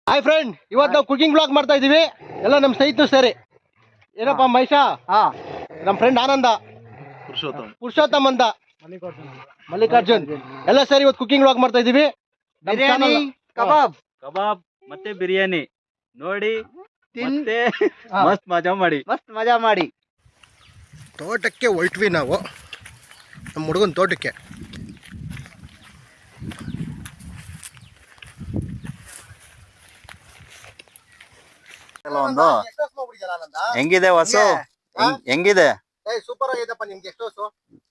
Hi friend, ಇವತ್ತು ನಾವು cooking blog ಮಾಡ್ತಾ ಇದೀವಿ. ಎಲ್ಲ ನಮ್ಮ ಸ್ನೇಹಿತರು ಸೇರಿ. ಏನಪ್ಪ ಮಹೇಶ? ನಮ್ಮ ಫ್ರೆಂಡ್ ಆನಂದ, ಪುರುಷೋತ್ತಮ್ ಅಂತ, ಮಲ್ಲಿಕಾರ್ಜುನ್ ಎಲ್ಲ ಸೇರಿ ಇವತ್ತು ಕುಕಿಂಗ್ ಬ್ಲಾಗ್ ಮಾಡ್ತಾ ಇದೀವಿ. ಬಿರಿಯಾನಿ, ಕಬಾಬ್ ಮತ್ತೆ ಬಿರಿಯಾನಿ ನೋಡಿ ತಿಂದೆ, ಮಸ್ತ್ ಮಜಾ ಮಾಡಿ. ತೋಟಕ್ಕೆ ಹೊರಟ್ವಿ ನಾವು, ನಮ್ಮ ಹುಡುಗನ ತೋಟಕ್ಕೆ. ಒಂದು ಹೆಂಗಿದೆ ಹೊಸು? ಹೆಂಗಿದೆ? ಸೂಪರ್ ಆಗಿದೆಪ್ಪ. ನಿಮ್ಗೆ ಎಷ್ಟು ಹೊಸು?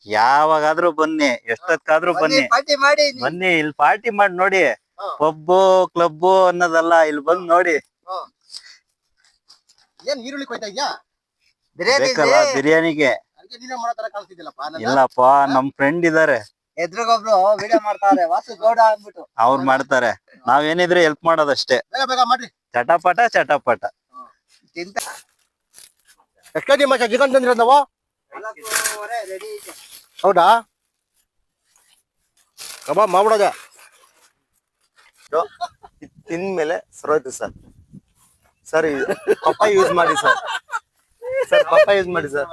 ಯಾವಾಗಾದ್ರೂ ಬನ್ನಿ, ಎಷ್ಟೊತ್ತಾದ್ರೂ ಬನ್ನಿ, ಇಲ್ಲಿ ಪಾರ್ಟಿ ಮಾಡಿ ನೋಡಿ. ಪಬ್ಬು ಕ್ಲಬ್ಬು ಅನ್ನೋದಲ್ಲ, ಇಲ್ಲಿ ಬಂದ್ ನೋಡಿ. ಏನ್ ಈರುಳ್ಳಿ ಕೊಯ್ತಾ ಇದ್ಯಾ? ಬೇಕಲ್ಲ ಬಿರಿಯಾನಿಗೆ? ಇಲ್ಲಪ್ಪ, ನಮ್ ಫ್ರೆಂಡ್ ಇದಾರೆ, ಎದ್ರಿಗೊಬ್ರು ವಿಡಿಯೋ ಮಾಡ್ತಾರೆ, ವಾಸು ಗೌಡ ಅಂದ್ಬಿಟ್ಟು. ಅವ್ರು ಮಾಡ್ತಾರೆ, ನಾವೇನಿದ್ರೆ ಹೆಲ್ಪ್ ಮಾಡೋದಷ್ಟೇ. ಮಾಡ್ರಿ, ಚಟಪಟ ಚಟಪಟ. ಎಷ್ಟೋ ನಿಮಿಷ ಚಿಕನ್ ತಂದಿರೋದು ನಾವು. ಹೌದಾ? ಕಬಾಬ್ ಮಾಡ್ಬಿಡೋದ ತಿಂದ್ಮೇಲೆ ಸರೋಯ್ತು ಸರ್. ಸರ್ ಪಪ್ಪ ಯೂಸ್ ಮಾಡಿ ಸರ್. ಸರ್ ಪಪ್ಪ ಯೂಸ್ ಮಾಡಿ ಸರ್.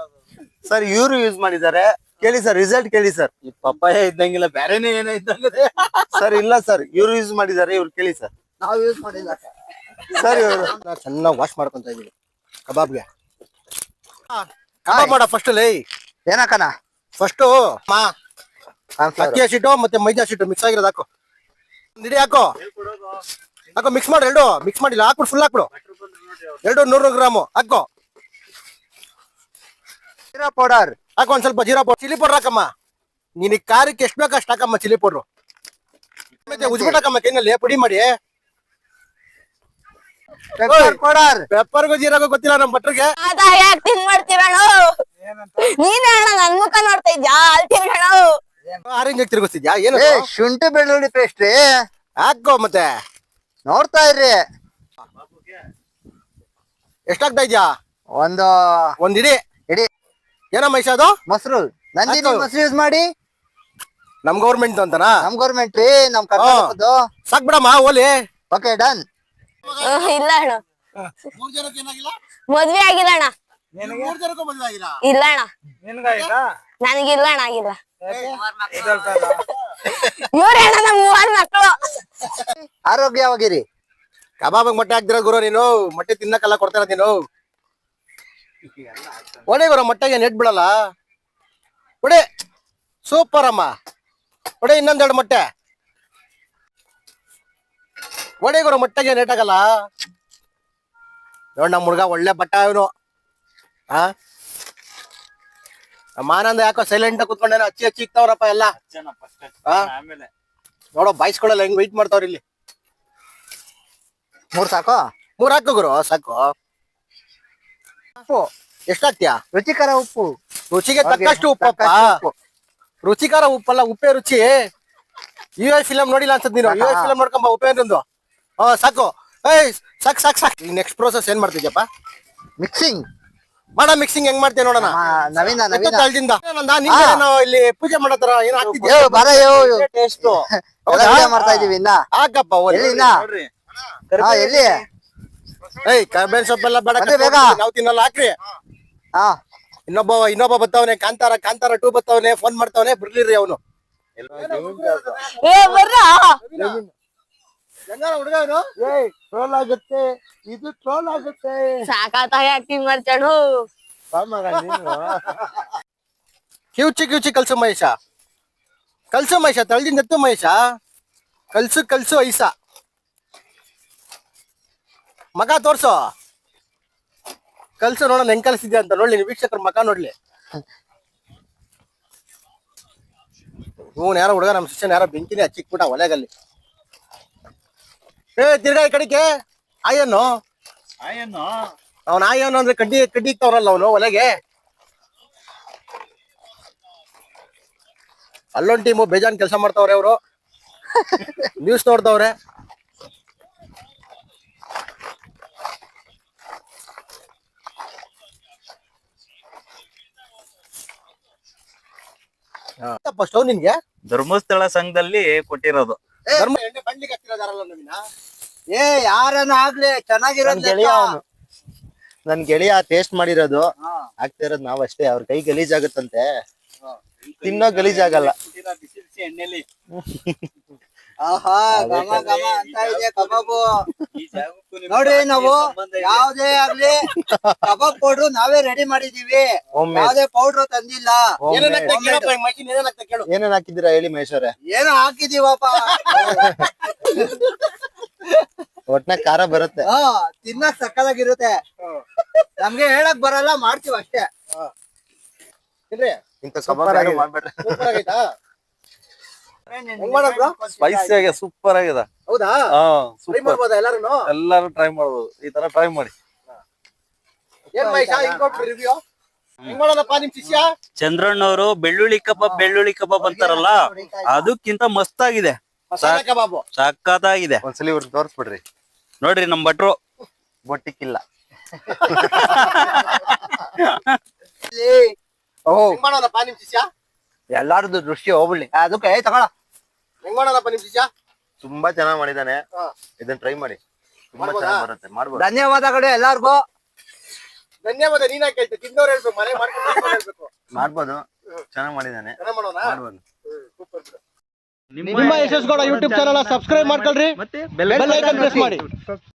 ಸರ್ ಇವ್ರು ಯೂಸ್ ಮಾಡಿದ್ದಾರೆ, ಕೇಳಿ ಸರ್, ರಿಸಲ್ಟ್ ಕೇಳಿ ಸರ್. ಈ ಪಪ್ಪಾಯ ಇದ್ದಂಗಿಲ್ಲ, ಬೇರೆನೇ ಏನೋ ಇದ್ದಂಗಿದೆ. ಸರ್ ಇಲ್ಲ ಸರ್, ಇವ್ರು ಯೂಸ್ ಮಾಡಿದ್ದಾರೆ, ಇವ್ರು ಕೇಳಿ ಸರ್. ನಾವು ಯೂಸ್ ಮಾಡಿಲ್ಲ ಸರ್ ಇವರು ಚೆನ್ನಾಗಿ ವಾಶ್ ಮಾಡ್ಕೊಂತ ಇದೀವಿ ಕಬಾಬ್ಗೆ. ಕಬಾಬ್ ಮಾಡ ಫಸ್ಟ್ ಲೈ. ಏನಕ್ಕನ? ಫಸ್ಟ್ ಅಕ್ಕಿ ಹಸಿಟ್ಟು ಮತ್ತೆ ಮೈದಾ ಹಸಿಟ್ಟು ಮಿಕ್ಸ್ ಆಗಿರೋದು ಹಾಕು. ನಿಡಿ ಹಾಕೋ ಮಿಕ್ಸ್ ಮಾಡಿ. ಎರಡು ಮಿಕ್ಸ್ ಮಾಡಿಲ್ಲ, ಹಾಕ್ಬಿಡು, ಫುಲ್ ಹಾಕ್ಬಿಡು. 200 ಗ್ರಾಮು ಹಾಕೋ. ಜೀರಾ ಪೌಡರ್ ಹಾಕೋ, ಒಂದ್ ಸ್ವಲ್ಪ ಜೀರಾ ಪೌಡರ್. ಚಿಲ್ಲಿ ಪೌಡರ್ ಹಾಕಮ್ಮ. ನಿನಗೆ ಖಾರಕ್ಕೆ ಎಷ್ಟು ಬೇಕು ಅಷ್ಟು ಹಾಕಮ್ಮ ಚಿಲ್ಲಿ ಪೌಡ್ರು. ಮತ್ತೆ ಉಜ್ಬಿಟ್ಟು ಹಾಕಮ್ಮ ಕೈನಲ್ಲಿ ಪುಡಿ ಮಾಡಿ. Pepper powder. ಪೆಪ್ಪರ್ಗೂ ಜೀರಾಗೂ ಗೊತ್ತಿಲ್ಲ ನಮ್ಮ ಭಟ್ರಿಗೆ. ಯಾಕೆ ತಿನ್ ಮಾಡ್ತೀರಣ? ನೀನ್ ಅಣ್ಣ ನನ್ ಮುಖ ನೋಡ್ತಾ ಇದ್ಯಾ? ಅಲ್ಲಿ ತಿರ್ಗಣ. ಆರೆಂಜ್ ತಿರುಗಿಸ್ತಿದ್ಯಾ? ಏನು ಶುಂಠಿ ಬೆಳ್ಳುಳ್ಳಿ ಪೇಸ್ಟ್ ರೀ, ಹಾಕೋ. ಮತ್ತೆ ನೋಡ್ತಾ ಇರ್ರಿ. ಎಷ್ಟಾಗ್ತಾ ಇದ್ಯಾ? ಒಂದ್ ಇಡಿ. ಏನೋ ಮೈಷ ಅದು? ಮೊಸರು, ನಂದಿನಿ ಮೊಸರು ಯೂಸ್ ಮಾಡಿ. ನಮ್ ಗೌರ್ಮೆಂಟ್ ಅಂತನಾ? ನಮ್ ಗೌರ್ಮೆಂಟ್ ರೀ, ನಮ್ ಕರ್ನಾಟಕದ್ದು. ಸಾಕ್ ಬಿಡಮ್ಮ ಓಲಿ. Okay done. ಇಲ್ಲ ಅಣ್ಣ, ಮದ್ವೆ ಆಗಿಲ್ಲ ಅಣ್ಣ. ಇಲ್ಲ ಅಣ್ಣ, ನನಗಿಲ್ಲ ಅಣ್ಣ, ಆಗಿಲ್ಲ. ಇವ್ರ ಅಣ್ಣ ನಮ್ಮ 3 ಮಕ್ಕಳು. ಆರೋಗ್ಯವಾಗಿರಿ. ಕಬಾಬ್ ಮೊಟ್ಟೆ ಹಾಕ್ದಿರ ಗುರು ನೀನು. ಮೊಟ್ಟೆ ತಿನ್ನಕ್ಕೆಲ್ಲ ಕೊಡ್ತಾರ ನೀನು. ಒಡೆ ಗುರು, ಮೊಟ್ಟೆಗೆ ನೆಟ್ ಬಿಡಲ್ಲ. ಒಡೆ ಸೂಪರ್ ಅಮ್ಮ. ಒಡೆ ಇನ್ನೊಂದೆರಡು ಮೊಟ್ಟೆ ಒಡೆ ಗುರು, ಮೊಟ್ಟೆಗೆ ನೆಟ್ ಆಗಲ್ಲ. ನೋಡ್ ನಮ್ಮ ಹುಡ್ಗ ಒಳ್ಳೆ ಬಟ್ಟ ಇವನು. ಮಾನಂದ ಯಾಕೋ ಸೈಲೆಂಟ್ ಆಗಿ ಕುತ್ಕೊಂಡೇನೋ. ಹಚ್ಚಿ ಇಕ್ತಾವ್ರಪ್ಪ ಎಲ್ಲ. ನೋಡೋ ಬಾಯ್ಸ್ಗಳೆಲ್ಲ ಹೆಂಗ್ ವೆಯ್ಟ್ ಮಾಡ್ತಾವ್ರ ಇಲ್ಲಿ. 3 ಸಾಕು? 3 ಹಾಕು ಗುರು, ಸಾಕು. ಉಪ್ಪು ಎಷ್ಟಾಗ್ತೀಯಾ? ರುಚಿಕರ ಉಪ್ಪು. ರುಚಿಗೆ ತಕ್ಕಷ್ಟು ಉಪ್ಪಪ್ಪ. ರುಚಿಕರ ಉಪ್ಪಲ್ಲ, ಉಪ್ಪೇ ರುಚಿ. US ಫಿಲಂ ನೋಡಿಲ್ಲ ಅನ್ಸದ್ ನೀನು. US ಫಿಲಂ ನೋಡ್ಕೊಂಬ, ಉಪ್ಪೇ ಅಂತಂದು. ಸಾಕು. ಸಾಕ್ ಸಾಕ್ ಸಾಕ್. ನೆಕ್ಸ್ಟ್ ಪ್ರೋಸೆಸ್ ಏನ್ ಮಾಡ್ತಿದ್ಯಪ್ಪ? ಮಿಕ್ಸಿಂಗ್ ಮಾಡ. ಮಿಕ್ಸಿಂಗ್ ಹೆಂಗ್ ಮಾಡ್ತೀಯ ನೋಡೋಣ. ನವೀನ ಇಲ್ಲಿ ಪೂಜೆ ಮಾಡತರ ಏನ್ ಹಾಕ್ತಿದ್ಯಾ? ಮಾಡ್ತಾ ಇದೀವಿ ಇನ್ನ. ಹಾಕಪ್ಪ ಎಲ್ಲಿ? ಕರ್ಬೇವಿನ ಸೊಪ್ಪೆಲ್ಲ ಬೇಡ, ಬೇಗ. ನಾವು ತಿನ್ನಲ್ಲ, ಹಾಕ್ರಿ. ಇನ್ನೊಬ್ಬ ಬತ್ತವನೆ, ಕಾಂತಾರ 2 ಬತ್ತವನೆ, ಫೋನ್ ಮಾಡ್ತಾವನೆ, ಬರ್ಲಿರಿ ಅವನು. ಹುಡುಗ ಟ್ರೋಲ್ ಆಗುತ್ತೆ, ಇದು ಟ್ರೋಲ್ ಆಗುತ್ತೆ. ಸಾಕಾತಾಗಿ ಆಕ್ಟಿಂಗ್ ಮಾಡ್ತಾಳು. ಕಿವುಚಿ ಕಲ್ಸು ಮಹೇಶ, ಕಲ್ಸು ಮಹೇಶ, ತಳ್ದಿಂದ ಎತ್ತು ಮಹೇಶ. ಕಲ್ಸು ಐಸ. ಮಗ ತೋರ್ಸು, ಕಲ್ಸು ನೋಡೋಣ ಹೆಂಗ್ ಕಲ್ಸಿದ್ಯಾ ಅಂತ. ನೋಡ್ಲಿ ವೀಕ್ಷಕರ ಮಗ ನೋಡ್ಲಿ. ಯಾರೋ ಹುಡುಗ ನಮ್ ಶಿಷ್ಯನ್ ಯಾರೋ ಬೆಂಕಿನೇ ಹಚ್ಚಿಕ್ಬಿಟ್ಟ ಒಲೆಗಲ್ಲಿ. ತಿರ್ಗಾ ಈ ಕಡೆಗೆ ಆಯನ್ನು ಅವನ್ ಆಯನು ಅಂದ್ರೆ ಕಡ್ಡಿ ಇಕ್ತಾವ್ರಲ್ಲ ಅವನು ಒಲೆಗೆ. ಅಲ್ಲೊಂದ್ ಟೀಮು ಬೇಜಾನ್ ಕೆಲಸ ಮಾಡ್ತಾವ್ರೆ ಅವರು. ನ್ಯೂಸ್ ನೋಡ್ತಾವ್ರೆ. ಸ್ಟವ್ ನಿನ್ಗೆ ಧರ್ಮಸ್ಥಳ ಸಂಘದಲ್ಲಿ ಕೊಟ್ಟಿರೋದು. ಧರ್ಮ ಎಣ್ಣೆ ಬಂಡ್ಲಿಕ್ಕೆ ಹತ್ತಿರೋದಾರಲ್ಲ ನವೀನ. ಏ ಯಾರನ್ನ ಆಗ್ಲಿ ನನ್ ಚೆನ್ನಾಗಿರೋದ್ ಗೆಳೆಯ ಅವನು. ನನ್ ಗೆಳೆಯ ಟೇಸ್ಟ್ ಮಾಡಿರೋದು ಆಗ್ತಾ ಇರೋದು ನಾವ್ ಅಷ್ಟೇ. ಅವ್ರ ಕೈ ಗಲೀಜಾಗುತ್ತಂತೆ, ತಿನ್ನೋ ಗಲೀಜಾಗಲ್ಲ. ಆಹಾ ಘಮ ಘಮ ಅಂತ ಇದೆ ಕಬಾಬು. ನೋಡಿ ನಾವು ಯಾವ್ದೇ ಆಗ್ಲಿ ಕಬಾಬ್ ಪೌಡ್ರು ನಾವೇ ರೆಡಿ ಮಾಡಿದೀವಿ. Homemade. ಯಾವ್ದೇ ಪೌಡ್ರು ತಂದಿಲ್ಲ. ಏನೇನ್ ಹಾಕ್ತಾ ಕೇಳಪ್ಪ, ಈ machine ಏನೇನ್ ಹಾಕ್ತಾ ಕೇಳು. ಏನೇನ್ ಹಾಕಿದ್ದೀರಾ ಹೇಳಿ ಮಹೇಶ್ವರೇ? ಏನೋ ಹಾಕಿದೀವಪ್ಪ. ಒಟ್ನಾಗ ಖಾರ ಬರುತ್ತೆ. ತಿನ್ನಕ್ ಸಕ್ಕದಾಗಿರುತ್ತೆ. ನಮ್ಗೆ ಹೇಳಕ್ ಬರಲ್ಲ, ಮಾಡ್ತೀವಿ ಅಷ್ಟೇ. ಏನ್ರಿ ಇಂತ ಕಬಾಬ್ ಯಾರು ಮಾಡ್ಬೇಡ್ರಿ. ಸೂಪರ್ ಆಗೈತಾ? ಹೆಂಗ್ ಮಾಡೋದು bro? ಸ್ಪೈಸಿ ಆಗಿ ಸೂಪರ್ ಆಗಿದೆ. ಹೌದಾ? Try super. ಮಾಡ್ಬೋದಾ ಎಲ್ಲಾರು? ಎಲ್ಲಾರು ಟ್ರೈ ಮಾಡ್ಬೋದು, ಈ ತರ ಟ್ರೈ ಮಾಡಿ. ಏನ್ ಮಹೇಶ ಹಿಂಗ್ ಕೊಟ್ರು ರಿವ್ಯೂ? ಹೆಂಗ್ ಮಾಡೋದಪ್ಪ ನಿಮ್ ಶಿಷ್ಯ? ಚಂದ್ರಣ್ಣವರು ಬೆಳ್ಳುಳ್ಳಿ ಕಬಾಬ್ ಅಂತಾರಲ್ಲ, ಅದಕ್ಕಿಂತ ಮಸ್ತಾಗಿದೆ, ಮಸಾಲೆ ಕಬಾಬು. ಸಖತ್ತಾಗಿದೆ. ಒಂದ್ಸಲಿ ಇವ್ರನ್ನ ತೋರ್ಸ್ಬಿಡ್ರಿ. ನೋಡ್ರಿ ನಮ್ ಭಟ್ರು ಬೊಟ್ಟಿಕ್ಕಿಲ್ಲ. ಹೆಂಗ್ ಮಾಡೋದಪ್ಪ ನಿಮ್ ಶಿಷ್ಯ? ಎಲ್ಲಾರ್ದು ದೃಷ್ಟಿ ಹೋಗ್ಬಿಡ್ಲಿ ಅದಕ್ಕೆ ತಗೊಳ. ಹೆಂಗ್ ಮಾಡೋದಪ್ಪ ನಿಮ್ ಶಿಷ್ಯ? ತುಂಬಾ ಚೆನ್ನಾಗ್ ಮಾಡಿದಾನೆ, ಹಾ. ಇದನ್ನ ಟ್ರೈ ಮಾಡಿ. ತುಂಬಾ ಮಾಡ್ಬೋದಾ? ಚೆನ್ನಾಗ್ ಬರುತ್ತೆ, ಮಾಡ್ಬೋದು. ಧನ್ಯವಾದಗಳು ಎಲ್ಲಾರ್ಗು. ಧನ್ಯವಾದ. ನೀನ್ ಯಾಕೆ ಹೇಳ್ತಿ? ತಿನ್ನೋರು ಹೇಳ್ಬೇಕು, ಮನೆ ಮಾಡ್ಕೊಂಡು ಹೇಳ್ಬೇಕು. ಮಾಡ್ಬೋದು, ಚೆನ್ನಾಗ್ ಮಾಡಿದಾನೆ, ಚೆನ್ನಾಗ್ ಮಾಡೋಣ. ಮಾಡ್ಬೋದು. ನಿಮ್ಮ ಯಶಸ್ಗೌಡ ಯೂಟ್ಯೂಬ್ ಚಾನಲ್ ಸಬ್ಸ್ಕ್ರೈಬ್ ಮಾಡ್ಕೊಳ್ರಿ, ಮತ್ತೆ ಬೆಲ್ ಐಕಾನ್ ಪ್ರೆಸ್ ಮಾಡಿ.